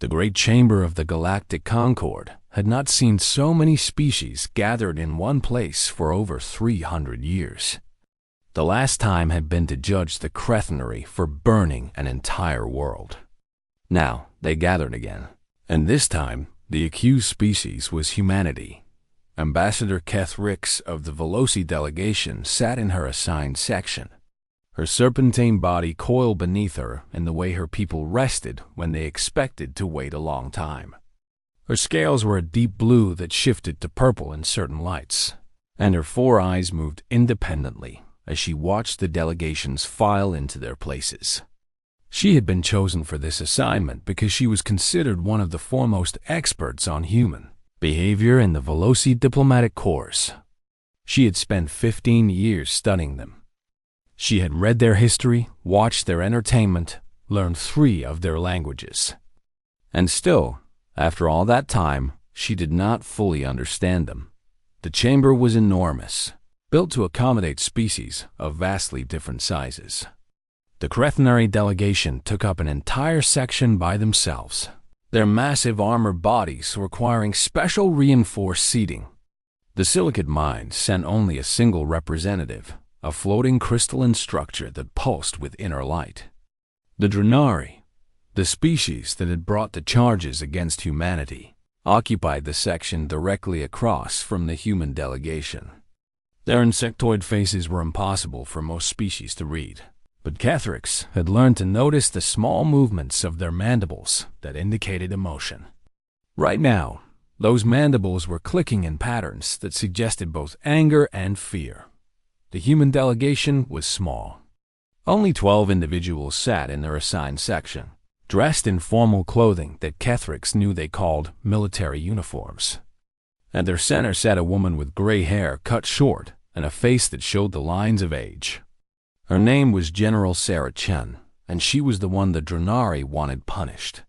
The great chamber of the Galactic Concord had not seen so many species gathered in one place for over 300 years. The last time had been to judge the Cretinary for burning an entire world. Now they gathered again, and this time the accused species was humanity. Ambassador Kethrix of the Veloci delegation sat in her assigned section. Her serpentine body coiled beneath her in the way her people rested when they expected to wait a long time. Her scales were a deep blue that shifted to purple in certain lights, and her 4 eyes moved independently as she watched the delegations file into their places. She had been chosen for this assignment because she was considered one of the foremost experts on human behavior in the Veloci diplomatic corps. She had spent 15 years studying them. She had read their history, watched their entertainment, learned 3 of their languages. And still, after all that time, she did not fully understand them. The chamber was enormous, built to accommodate species of vastly different sizes. The Cretinary delegation took up an entire section by themselves, their massive armored bodies requiring special reinforced seating. The silicate mine sent only a single representative, a floating crystalline structure that pulsed with inner light. The Drenari, the species that had brought the charges against humanity, occupied the section directly across from the human delegation. Their insectoid faces were impossible for most species to read, but Kethrix had learned to notice the small movements of their mandibles that indicated emotion. Right now, those mandibles were clicking in patterns that suggested both anger and fear. The human delegation was small. Only 12 individuals sat in their assigned section, dressed in formal clothing that Kethrix knew they called military uniforms. At their center sat a woman with gray hair cut short and a face that showed the lines of age. Her name was General Sarah Chen, and she was the one the Drenari wanted punished.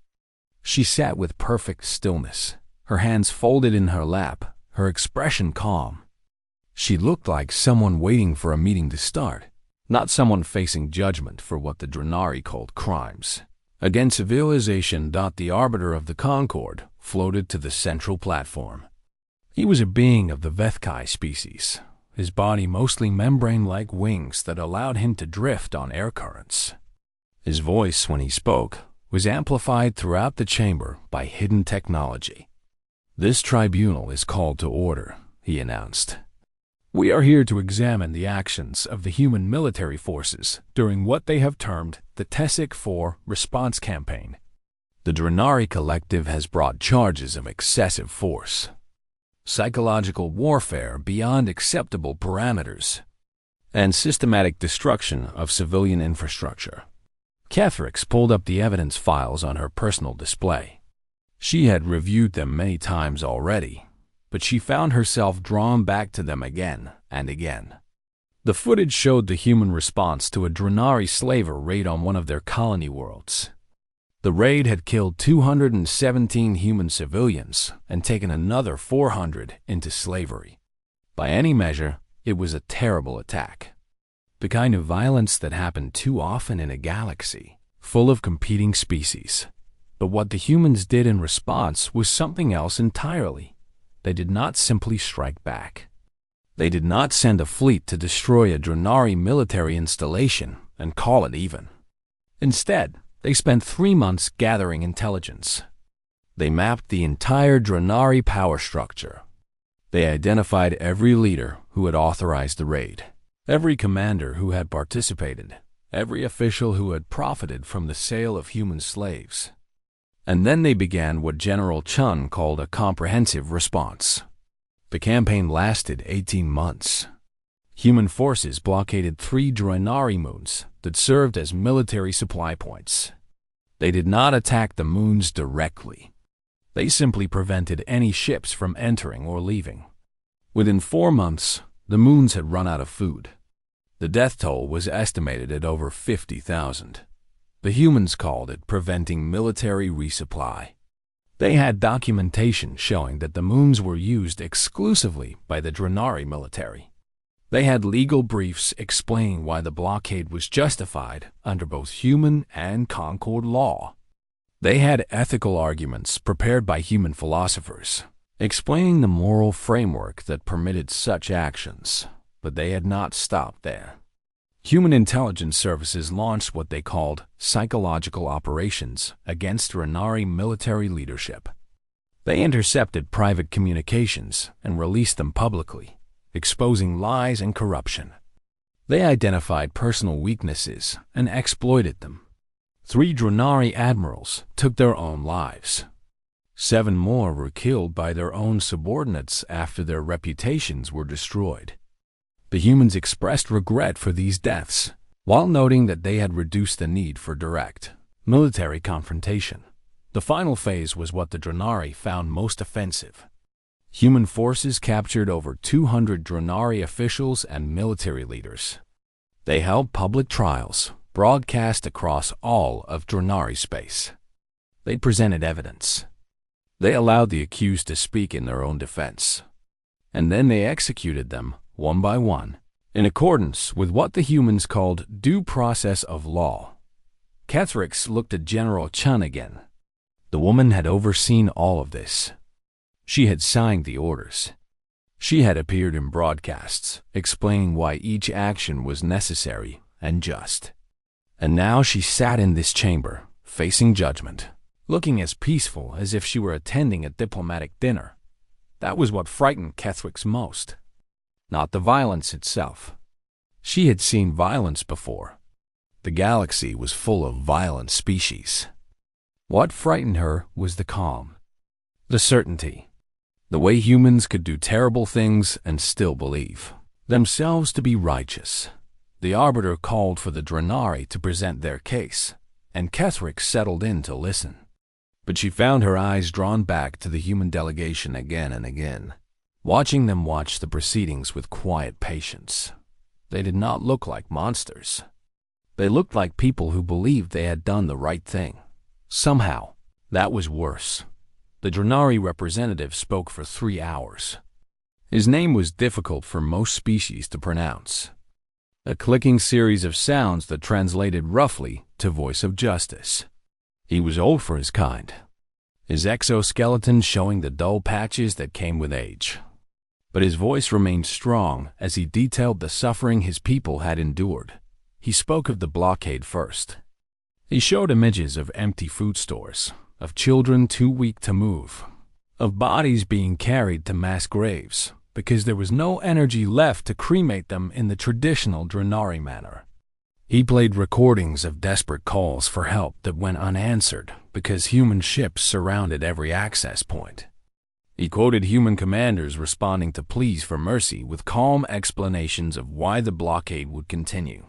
She sat with perfect stillness, her hands folded in her lap, her expression calm. She looked like someone waiting for a meeting to start, not someone facing judgment for what the Drenari called crimes. Against civilization, the arbiter of the Concord floated to the central platform. He was a being of the Vethkai species, his body mostly membrane-like wings that allowed him to drift on air currents. His voice, when he spoke, was amplified throughout the chamber by hidden technology. "This tribunal is called to order," he announced. "We are here to examine the actions of the human military forces during what they have termed the Tessic IV response campaign. The Drenari Collective has brought charges of excessive force, psychological warfare beyond acceptable parameters, and systematic destruction of civilian infrastructure." Kethrix pulled up the evidence files on her personal display. She had reviewed them many times already, but she found herself drawn back to them again and again. The footage showed the human response to a Drenari slaver raid on one of their colony worlds. The raid had killed 217 human civilians and taken another 400 into slavery. By any measure, it was a terrible attack. The kind of violence that happened too often in a galaxy full of competing species. But what the humans did in response was something else entirely. They did not simply strike back. They did not send a fleet to destroy a Drenari military installation and call it even. Instead, they spent 3 months gathering intelligence. They mapped the entire Drenari power structure. They identified every leader who had authorized the raid, every commander who had participated, every official who had profited from the sale of human slaves. And then they began what General Chun called a comprehensive response. The campaign lasted 18 months. Human forces blockaded 3 Drenari moons that served as military supply points. They did not attack the moons directly. They simply prevented any ships from entering or leaving. Within 4 months, the moons had run out of food. The death toll was estimated at over 50,000. The humans called it preventing military resupply. They had documentation showing that the moons were used exclusively by the Drenari military. They had legal briefs explaining why the blockade was justified under both human and Concord law. They had ethical arguments prepared by human philosophers, explaining the moral framework that permitted such actions, but they had not stopped there. Human intelligence services launched what they called psychological operations against Drenari military leadership. They intercepted private communications and released them publicly, exposing lies and corruption. They identified personal weaknesses and exploited them. 3 Drenari admirals took their own lives. 7 more were killed by their own subordinates after their reputations were destroyed. The humans expressed regret for these deaths, while noting that they had reduced the need for direct military confrontation. The final phase was what the Drenari found most offensive. Human forces captured over 200 Drenari officials and military leaders. They held public trials, broadcast across all of Drenari space. They presented evidence. They allowed the accused to speak in their own defense. And then they executed them, one by one, in accordance with what the humans called due process of law. Kethrix looked at General Chun again. The woman had overseen all of this. She had signed the orders. She had appeared in broadcasts, explaining why each action was necessary and just. And now she sat in this chamber, facing judgment, looking as peaceful as if she were attending a diplomatic dinner. That was what frightened Kethrix most. Not the violence itself. She had seen violence before. The galaxy was full of violent species. What frightened her was the calm, the certainty, the way humans could do terrible things and still believe themselves to be righteous. The Arbiter called for the Drenari to present their case, and Kethrix settled in to listen. But she found her eyes drawn back to the human delegation again and again, watching them watch the proceedings with quiet patience. They did not look like monsters. They looked like people who believed they had done the right thing. Somehow, that was worse. The Drenari representative spoke for 3 hours. His name was difficult for most species to pronounce. A clicking series of sounds that translated roughly to Voice of Justice. He was old for his kind, his exoskeleton showing the dull patches that came with age. But his voice remained strong as he detailed the suffering his people had endured. He spoke of the blockade first. He showed images of empty food stores, of children too weak to move, of bodies being carried to mass graves because there was no energy left to cremate them in the traditional Drenari manner. He played recordings of desperate calls for help that went unanswered because human ships surrounded every access point. He quoted human commanders responding to pleas for mercy with calm explanations of why the blockade would continue.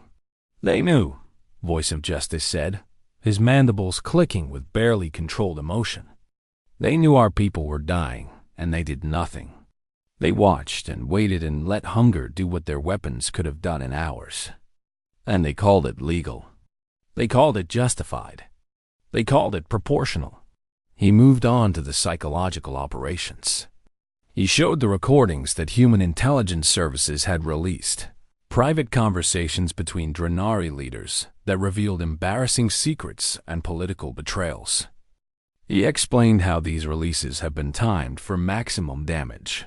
They knew, Voice of Justice said, his mandibles clicking with barely controlled emotion. They knew our people were dying, and they did nothing. They watched and waited and let hunger do what their weapons could have done in hours. And they called it legal. They called it justified. They called it proportional. He moved on to the psychological operations. He showed the recordings that human intelligence services had released, private conversations between Drenari leaders that revealed embarrassing secrets and political betrayals. He explained how these releases have been timed for maximum damage,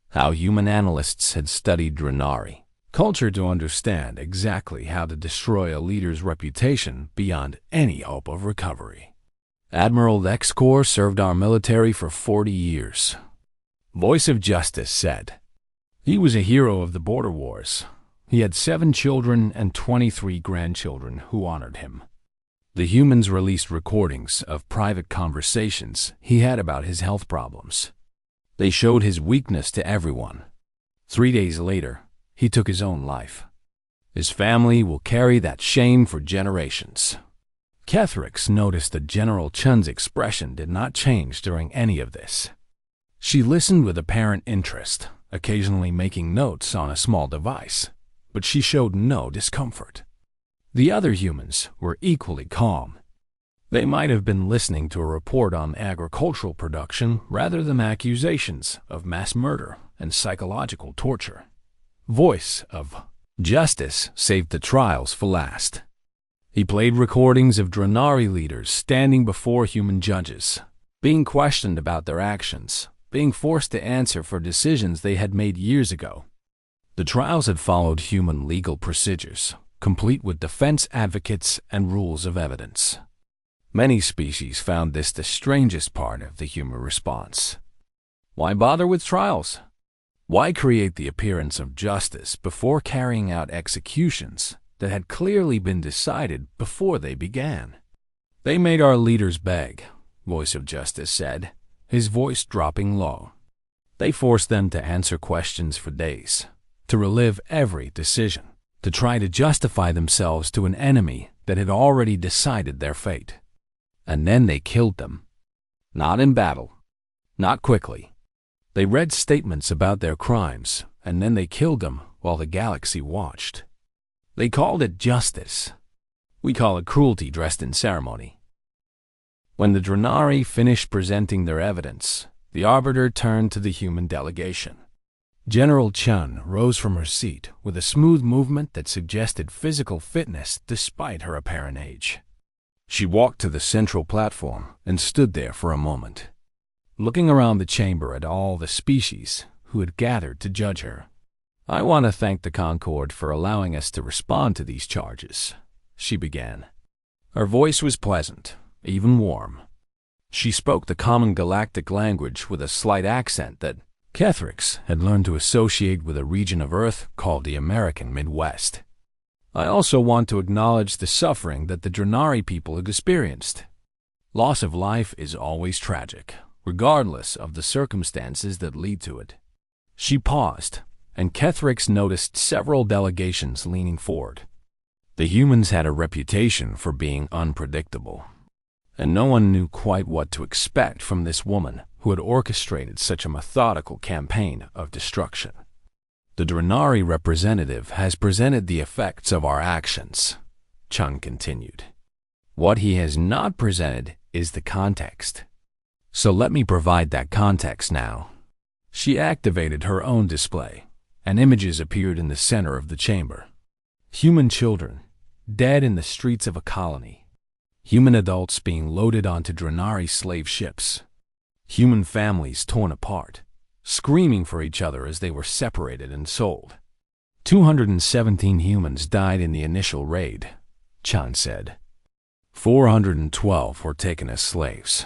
how human analysts had studied Drenari culture to understand exactly how to destroy a leader's reputation beyond any hope of recovery. Admiral Lexcor served our military for 40 years. Voice of Justice said. He was a hero of the border wars. He had 7 children and 23 grandchildren who honored him. The humans released recordings of private conversations he had about his health problems. They showed his weakness to everyone. 3 days later, he took his own life. His family will carry that shame for generations. Kethrix noticed that General Chun's expression did not change during any of this. She listened with apparent interest, occasionally making notes on a small device, but she showed no discomfort. The other humans were equally calm. They might have been listening to a report on agricultural production rather than accusations of mass murder and psychological torture. Voice of Justice saved the trials for last. He played recordings of Drenari leaders standing before human judges, being questioned about their actions, being forced to answer for decisions they had made years ago. The trials had followed human legal procedures, complete with defense advocates and rules of evidence. Many species found this the strangest part of the human response. Why bother with trials? Why create the appearance of justice before carrying out executions that had clearly been decided before they began? They made our leaders beg, Voice of Justice said, his voice dropping low. They forced them to answer questions for days, to relive every decision, to try to justify themselves to an enemy that had already decided their fate. And then they killed them. Not in battle, not quickly. They read statements about their crimes, and then they killed them while the galaxy watched. They called it justice. We call it cruelty dressed in ceremony. When the Drenari finished presenting their evidence, the Arbiter turned to the human delegation. General Chun rose from her seat with a smooth movement that suggested physical fitness despite her apparent age. She walked to the central platform and stood there for a moment, looking around the chamber at all the species who had gathered to judge her. I want to thank the Concord for allowing us to respond to these charges, she began. Her voice was pleasant, even warm. She spoke the common galactic language with a slight accent that Kethrix had learned to associate with a region of Earth called the American Midwest. I also want to acknowledge the suffering that the Drenari people had experienced. Loss of life is always tragic, regardless of the circumstances that lead to it. She paused, and Kethrix noticed several delegations leaning forward. The humans had a reputation for being unpredictable, and no one knew quite what to expect from this woman who had orchestrated such a methodical campaign of destruction. The Drenari representative has presented the effects of our actions, Chun continued. What he has not presented is the context. So let me provide that context now. She activated her own display, and images appeared in the center of the chamber. Human children, dead in the streets of a colony. Human adults being loaded onto Drenari slave ships. Human families torn apart, screaming for each other as they were separated and sold. 217 humans died in the initial raid, Chun said. 412 were taken as slaves.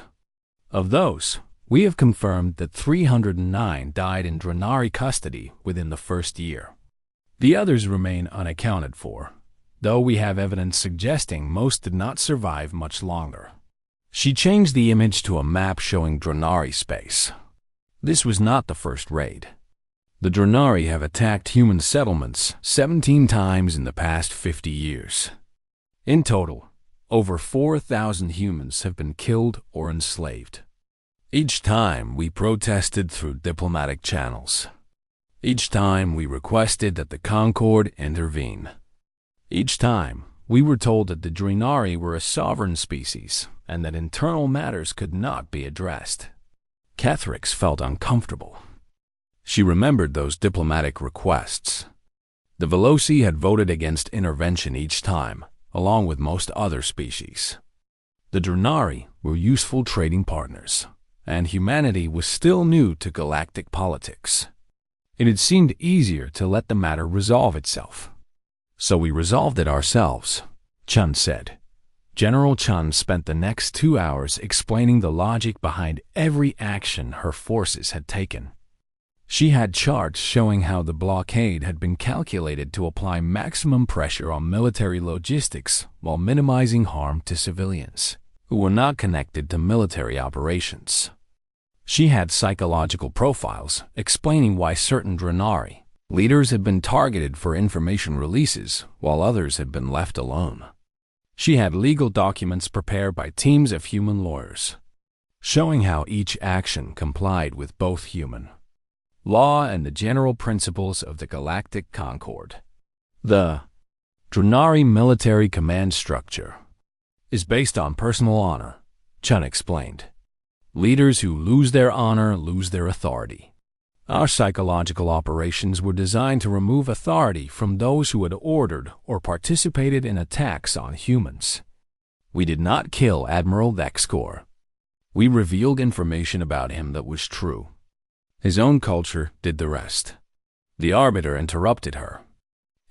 Of those, we have confirmed that 309 died in Drenari custody within the first year. The others remain unaccounted for, though we have evidence suggesting most did not survive much longer. She changed the image to a map showing Drenari space. This was not the first raid. The Drenari have attacked human settlements 17 times in the past 50 years. In total, over 4,000 humans have been killed or enslaved. Each time we protested through diplomatic channels. Each time we requested that the Concord intervene. Each time we were told that the Drenari were a sovereign species and that internal matters could not be addressed. Kethrix felt uncomfortable. She remembered those diplomatic requests. The Veloci had voted against intervention each time, along with most other species. The Drenari were useful trading partners, and humanity was still new to galactic politics. It had seemed easier to let the matter resolve itself. So we resolved it ourselves, Chun said. General Chun spent the next 2 hours explaining the logic behind every action her forces had taken. She had charts showing how the blockade had been calculated to apply maximum pressure on military logistics while minimizing harm to civilians who were not connected to military operations. She had psychological profiles explaining why certain Drenari leaders had been targeted for information releases while others had been left alone. She had legal documents prepared by teams of human lawyers, showing how each action complied with both human law and the general principles of the Galactic Concord. The Drenari military command structure is based on personal honor, Chun explained. Leaders who lose their honor lose their authority. Our psychological operations were designed to remove authority from those who had ordered or participated in attacks on humans. We did not kill Admiral Vexcor. We revealed information about him that was true. His own culture did the rest. The Arbiter interrupted her.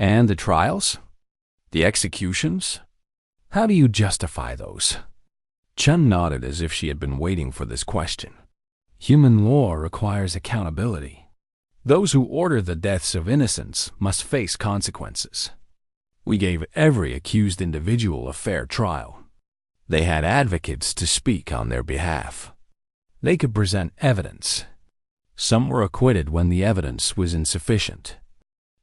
And the trials? The executions? How do you justify those? Chun nodded as if she had been waiting for this question. Human law requires accountability. Those who order the deaths of innocents must face consequences. We gave every accused individual a fair trial. They had advocates to speak on their behalf. They could present evidence. Some were acquitted when the evidence was insufficient.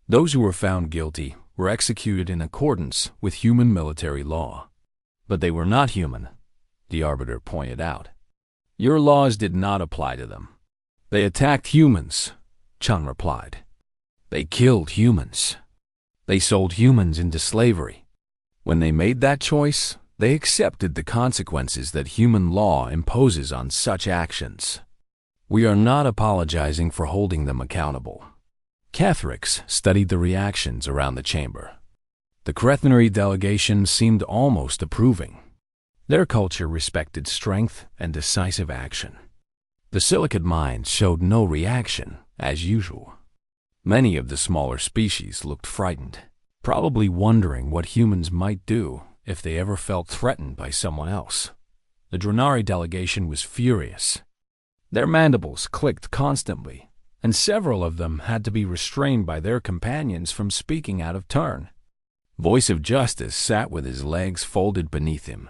Those who were found guilty were executed in accordance with human military law. But they were not human, the Arbiter pointed out. Your laws did not apply to them. They attacked humans, Chun replied. They killed humans. They sold humans into slavery. When they made that choice, they accepted the consequences that human law imposes on such actions. We are not apologizing for holding them accountable. Cathrix studied the reactions around the chamber. The Crethenary delegation seemed almost approving. Their culture respected strength and decisive action. The Silicate minds showed no reaction, as usual. Many of the smaller species looked frightened, probably wondering what humans might do if they ever felt threatened by someone else. The Drenari delegation was furious. Their mandibles clicked constantly, and several of them had to be restrained by their companions from speaking out of turn. Voice of Justice sat with his legs folded beneath him,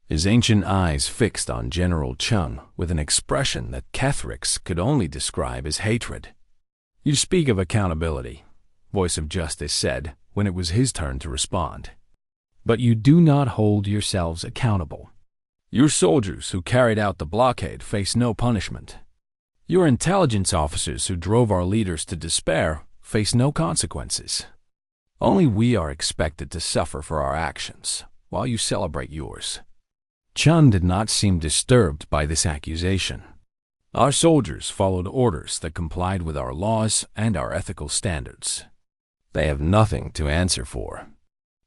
his ancient eyes fixed on General Chun with an expression that Cathrix could only describe as hatred. You speak of accountability, Voice of Justice said when it was his turn to respond. But you do not hold yourselves accountable. Your soldiers who carried out the blockade face no punishment. Your intelligence officers who drove our leaders to despair face no consequences. Only we are expected to suffer for our actions, while you celebrate yours. Chun did not seem disturbed by this accusation. Our soldiers followed orders that complied with our laws and our ethical standards. They have nothing to answer for.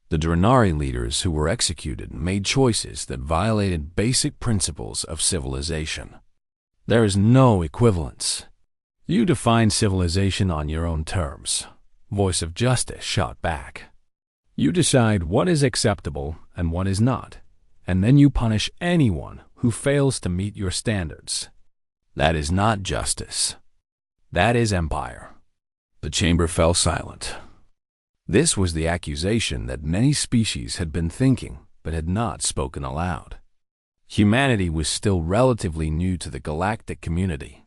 The Drenari leaders who were executed made choices that violated basic principles of civilization. There is no equivalence. You define civilization on your own terms, Voice of Justice shot back. You decide what is acceptable and what is not, and then you punish anyone who fails to meet your standards. That is not justice. That is empire. The chamber fell silent. This was the accusation that many species had been thinking but had not spoken aloud. Humanity was still relatively new to the galactic community.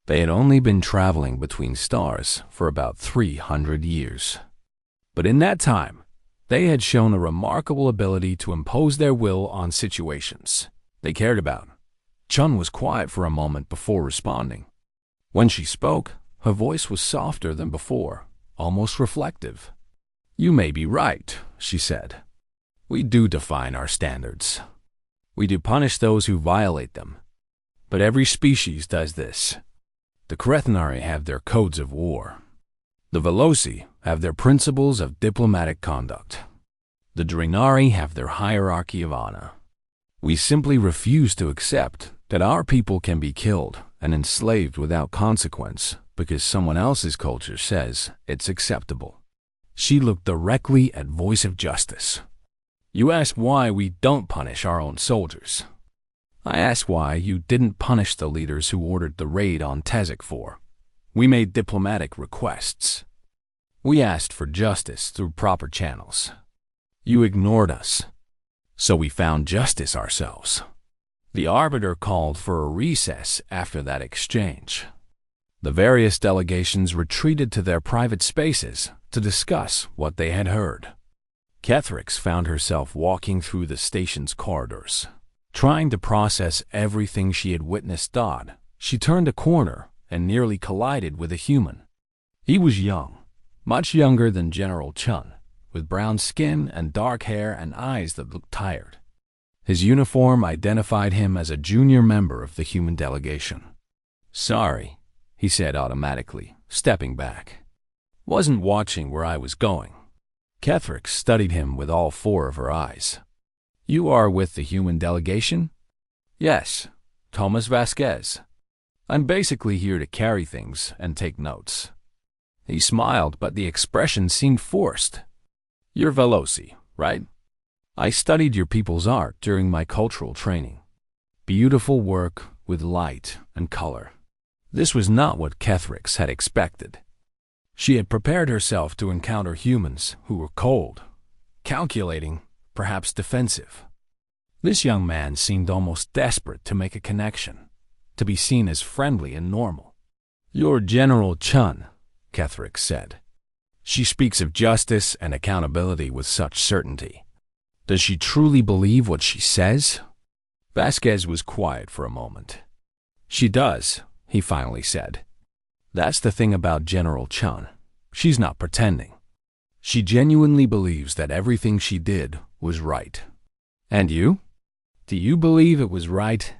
They had only been traveling between stars for about 300 years. But in that time, they had shown a remarkable ability to impose their will on situations they cared about. Chun was quiet for a moment before responding. When she spoke, her voice was softer than before, almost reflective. You may be right, she said. We do define our standards. We do punish those who violate them. But every species does this. The Crethenari have their codes of war. The Veloci have their principles of diplomatic conduct. The Drenari have their hierarchy of honor. We simply refuse to accept that our people can be killed and enslaved without consequence because someone else's culture says it's acceptable. She looked directly at Voice of Justice. You asked why we don't punish our own soldiers. I asked why you didn't punish the leaders who ordered the raid on Tezek 4. We made diplomatic requests. We asked for justice through proper channels. You ignored us. So we found justice ourselves. The Arbiter called for a recess after that exchange. The various delegations retreated to their private spaces to discuss what they had heard. Cathrix found herself walking through the station's corridors. Trying to process everything she had witnessed she turned a corner and nearly collided with a human. He was young, much younger than General Chun, with brown skin and dark hair and eyes that looked tired. His uniform identified him as a junior member of the human delegation. Sorry, he said automatically, stepping back. Wasn't watching where I was going. Kethrix studied him with all four of her eyes. You are with the human delegation? Yes, Thomas Vasquez. I'm basically here to carry things and take notes. He smiled, but the expression seemed forced. You're Veloci, right? I studied your people's art during my cultural training. Beautiful work with light and color. This was not what Kethrix had expected. She had prepared herself to encounter humans who were cold, calculating, perhaps defensive. This young man seemed almost desperate to make a connection, to be seen as friendly and normal. You're General Chun, Kethrix said. She speaks of justice and accountability with such certainty. Does she truly believe what she says? Vasquez was quiet for a moment. She does, he finally said. That's the thing about General Chun. She's not pretending. She genuinely believes that everything she did was right. And you? Do you believe it was right?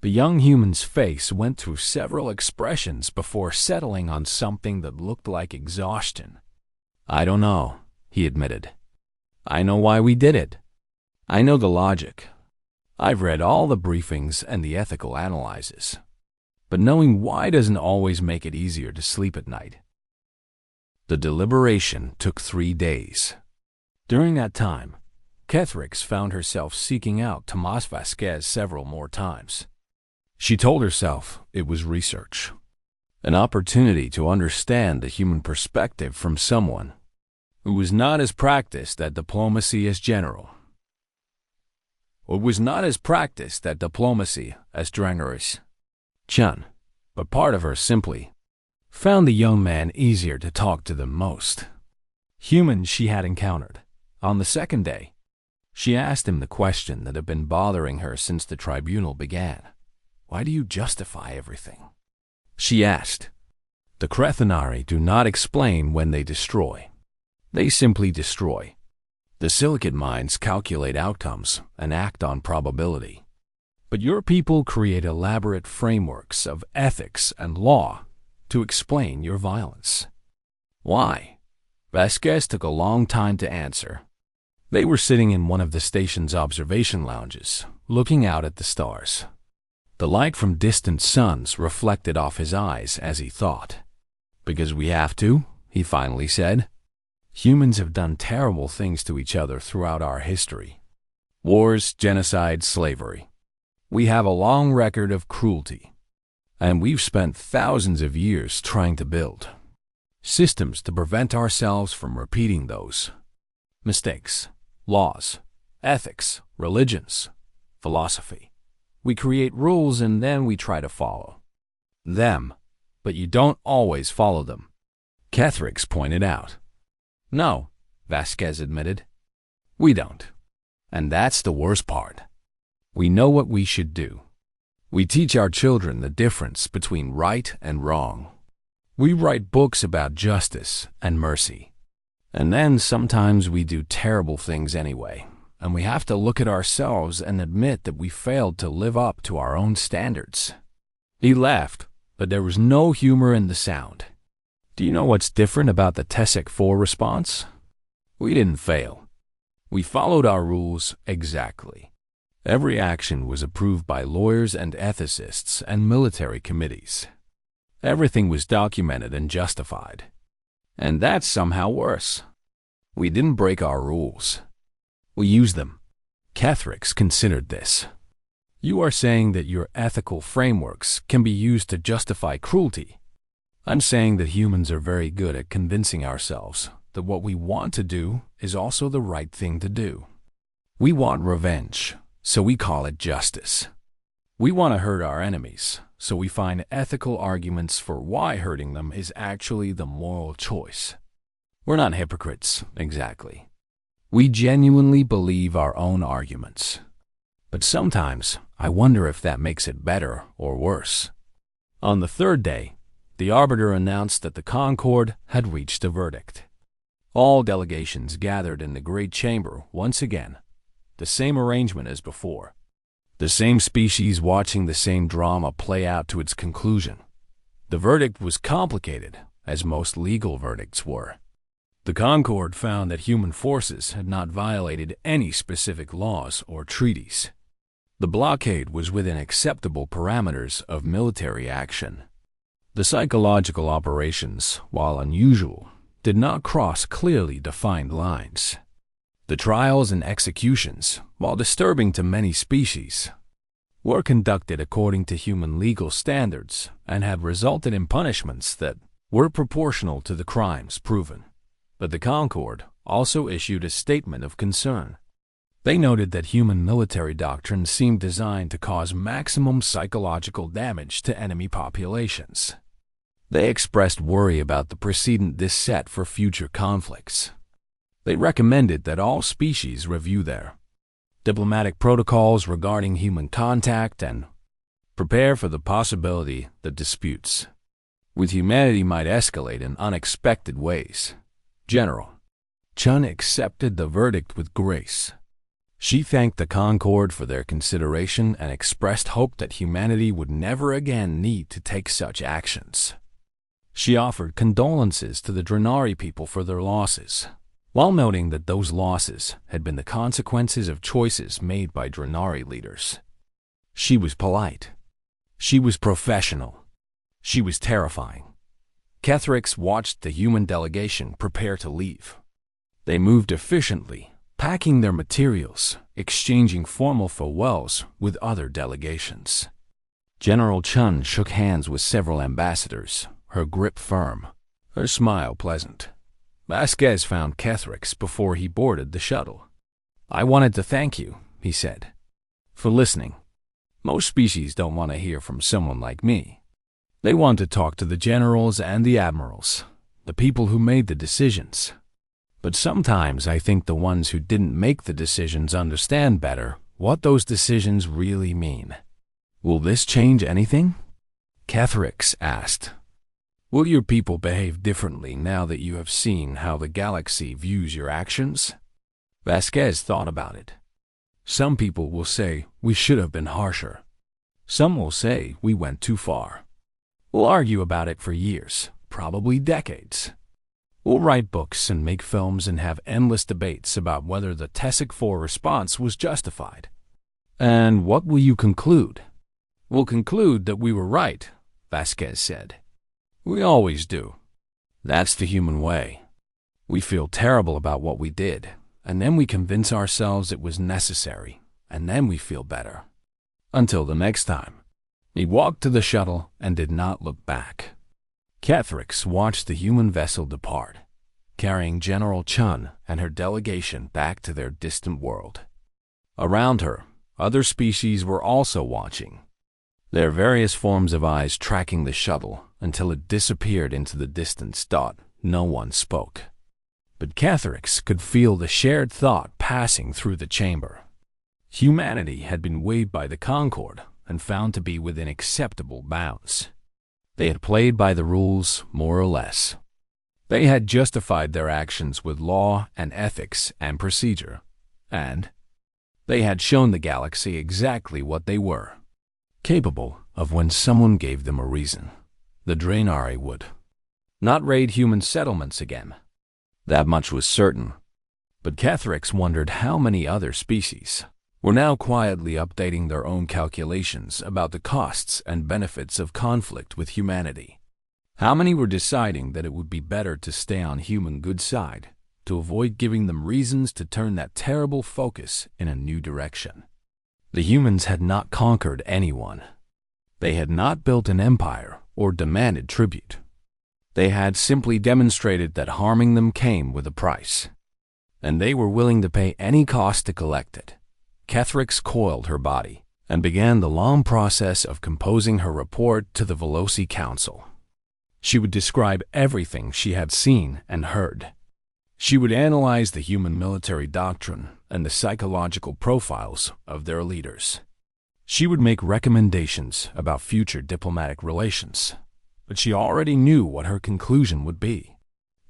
The young human's face went through several expressions before settling on something that looked like exhaustion. I don't know, he admitted. I know why we did it. I know the logic. I've read all the briefings and the ethical analyses. But knowing why doesn't always make it easier to sleep at night. The deliberation took 3 days. During that time, Kethrix found herself seeking out Tomas Vasquez several more times. She told herself it was research, an opportunity to understand the human perspective from someone who was not as practiced at diplomacy as General. Or was not as practiced at diplomacy as Drangaris Chun, but part of her simply found the young man easier to talk to than most humans she had encountered. On the second day, she asked him the question that had been bothering her since the tribunal began. Why do you justify everything? She asked. The Crethanari do not explain when they destroy. They simply destroy. The silicate minds calculate outcomes and act on probability. But your people create elaborate frameworks of ethics and law to explain your violence. Why? Vasquez took a long time to answer. They were sitting in one of the station's observation lounges, looking out at the stars. The light from distant suns reflected off his eyes as he thought. Because we have to, he finally said. Humans have done terrible things to each other throughout our history. Wars, genocide, slavery. We have a long record of cruelty. And we've spent thousands of years trying to build systems to prevent ourselves from repeating those mistakes. Laws, ethics, religions, philosophy. We create rules and then we try to follow them, but you don't always follow them, Kethrix pointed out. No, Vasquez admitted. We don't. And that's the worst part. We know what we should do. We teach our children the difference between right and wrong. We write books about justice and mercy. And then sometimes we do terrible things anyway, and we have to look at ourselves and admit that we failed to live up to our own standards. He laughed, but there was no humor in the sound. Do you know what's different about the TESEC 4 response? We didn't fail. We followed our rules exactly. Every action was approved by lawyers and ethicists and military committees. Everything was documented and justified. And that's somehow worse. We didn't break our rules. We used them. Kethrix considered this. You are saying that your ethical frameworks can be used to justify cruelty. I'm saying that humans are very good at convincing ourselves that what we want to do is also the right thing to do. We want revenge, so we call it justice. We want to hurt our enemies, so we find ethical arguments for why hurting them is actually the moral choice. We're not hypocrites, exactly. We genuinely believe our own arguments. But sometimes, I wonder if that makes it better or worse. On the third day, the arbiter announced that the Concord had reached a verdict. All delegations gathered in the Great Chamber once again, the same arrangement as before. The same species watching the same drama play out to its conclusion. The The verdict was complicated, as most legal verdicts were. The Concord found that human forces had not violated any specific laws or treaties. The blockade was within acceptable parameters of military action. The psychological operations, while unusual, did not cross clearly defined lines. The trials and executions, while disturbing to many species, were conducted according to human legal standards and had resulted in punishments that were proportional to the crimes proven. But the Concord also issued a statement of concern. They noted that human military doctrine seemed designed to cause maximum psychological damage to enemy populations. They expressed worry about the precedent this set for future conflicts. They recommended that all species review their diplomatic protocols regarding human contact and prepare for the possibility that disputes with humanity might escalate in unexpected ways. General Chun accepted the verdict with grace. She thanked the Concord for their consideration and expressed hope that humanity would never again need to take such actions. She offered condolences to the Drenari people for their losses, while noting that those losses had been the consequences of choices made by Drenari leaders. She was polite. She was professional. She was terrifying. Kethrix watched the human delegation prepare to leave. They moved efficiently, packing their materials, exchanging formal farewells with other delegations. General Chun shook hands with several ambassadors, her grip firm, her smile pleasant. Vasquez found Kethrix before he boarded the shuttle. "I wanted to thank you," he said, "for listening. Most species don't want to hear from someone like me. They want to talk to the generals and the admirals, the people who made the decisions. But sometimes I think the ones who didn't make the decisions understand better what those decisions really mean." "Will this change anything?" Kethrix asked. "Will your people behave differently now that you have seen how the galaxy views your actions?" Vasquez thought about it. "Some people will say we should have been harsher. Some will say we went too far. We'll argue about it for years, probably decades. We'll write books and make films and have endless debates about whether the Tessic 4 response was justified. And what will you conclude?" "We'll conclude that we were right," Vasquez said. "We always do. That's the human way. We feel terrible about what we did, and then we convince ourselves it was necessary, and then we feel better. Until the next time." He walked to the shuttle and did not look back. Kethrix watched the human vessel depart, carrying General Chun and her delegation back to their distant world. Around her, other species were also watching, their various forms of eyes tracking the shuttle until it disappeared into the distance. No one spoke. But Kethrix could feel the shared thought passing through the chamber. Humanity had been weighed by the Concord and found to be within acceptable bounds. They had played by the rules, more or less. They had justified their actions with law and ethics and procedure, and they had shown the galaxy exactly what they were, capable of when someone gave them a reason. The Drenari would not raid human settlements again. That much was certain. But Kethrix wondered how many other species were now quietly updating their own calculations about the costs and benefits of conflict with humanity. How many were deciding that it would be better to stay on human good side, to avoid giving them reasons to turn that terrible focus in a new direction? The humans had not conquered anyone. They had not built an empire or demanded tribute. They had simply demonstrated that harming them came with a price, and they were willing to pay any cost to collect it. Kethrix coiled her body and began the long process of composing her report to the Veloci Council. She would describe everything she had seen and heard. She would analyze the human military doctrine and the psychological profiles of their leaders. She would make recommendations about future diplomatic relations, but she already knew what her conclusion would be.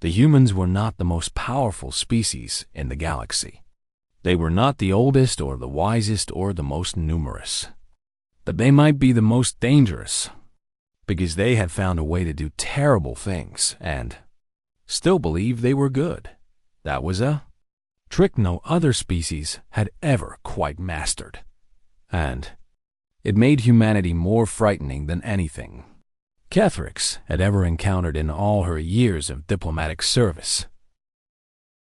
The humans were not the most powerful species in the galaxy. They were not the oldest or the wisest or the most numerous, but they might be the most dangerous. because they had found a way to do terrible things and still believe they were good. That was a trick no other species had ever quite mastered, and it made humanity more frightening than anything Cathrix had ever encountered in all her years of diplomatic service.